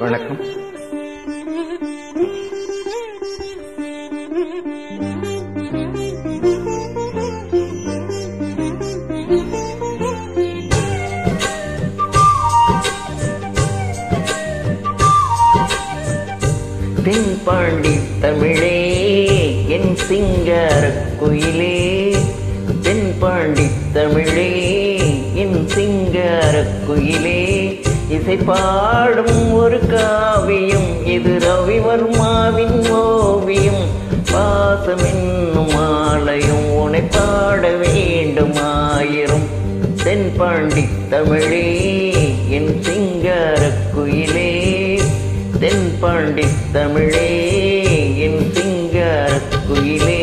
வணக்கம். தென்பாண்டி தமிழே என் சிங்காரக் குயிலே, தென்பாண்டி தமிழே என் சிங்காரக் குயிலே, இசை பாடும் ஒரு காவியம் இது ரவிவர்மாவின் ஓவியம். பாசம் என்னும் ஆலயம் உனை பாட வேண்டும் ஆயிரம். தென்பாண்டி தமிழே என் சிங்காரக் குயிலே, தென்பாண்டி தமிழே என் சிங்காரக் குயிலே.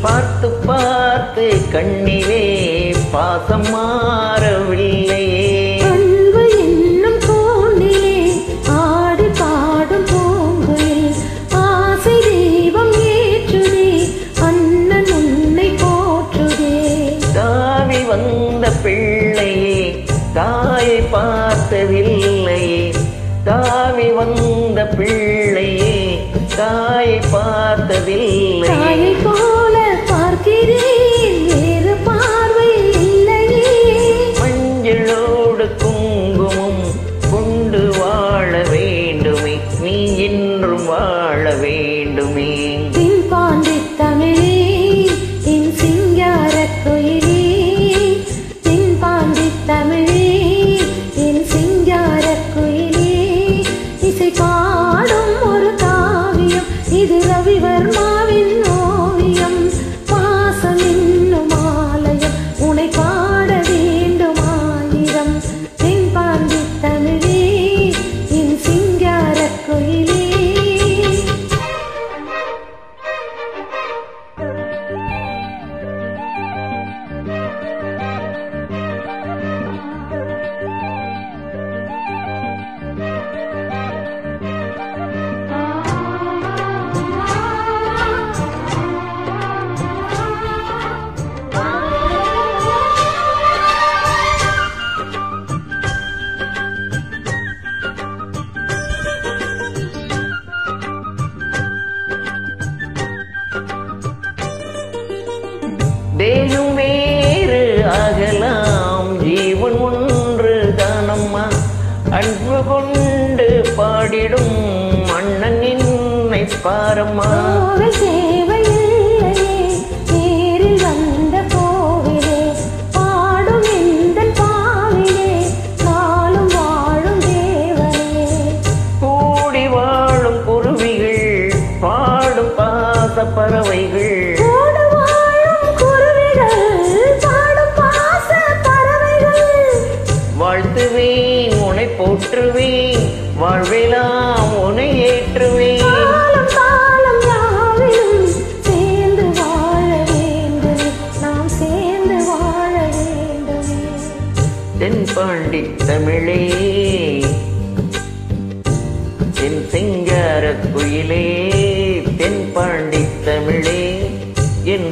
பார்த்து பார்த்து கண்ணிலே பாசம் மாறவில்லையே, அன்பு என்னும் கோணிலே ஆடி பாடும் பூங்குயில் ஆசை தீபம் ஏற்றுதே, அண்ணன் உன்னை போற்றுதே. தாவி வந்த பிள்ளையே தாயை பார்த்ததில்லையே, தாவி வந்த பிள்ளையே தாயை பார்த்ததில்லையே. தாயை போல பார்க்கிறேன் வேறு பார்வை இல்லையே, மஞ்சளோடு குங்குமம் கொண்டு வாழ வேண்டுமே, நீ என்றும் வாழ வேண்டுமே. தென்பாண்டி தமிழே என் சிங்காரக் குயிலே, தென்பாண்டி தமிழே என் சிங்காரக் குயிலே, இசை பாடும் ஒரு காவியம் இது ரவிவர்மாவின் ஓவியம். பாசம் என்னும் ஆலயம் உனை பாட வேண்டும் ஆயிரம். தென்பாண்டி தமிழே என் சிங்காரக் குயிலே. தேகம் வேறு ஆகலாம் ஜீவன் ஒன்று தானம்மா, அன்பு கொண்டு பாடிடும் அண்ணன் என்னை பாரம்மா. கோவில் தேவையில்லையே நேரில் வந்த கோவிலே, பாடும் எந்தன் பாவிலே நாளும் வாழும் தேவனே. கூடி வாழும் குருவிகள் பாடும் பாச பறவைகள், கூடு வாழும் குருவிகள் பாடும் பாச பறவைகள். வாழ்த்துவேன் உனை போற்றுவேன், வாழ்வெல்லாம் உனை ஏற்றுவேன். காலம் காலம் யாவிலும் சேர்ந்து வாழ வேண்டுமே, நாம் சேர்ந்து வாழ வேண்டுமே. தென்பாண்டி தமிழே என் சிங்காரக் குயிலே, தென்பாண்டி தமிழே என்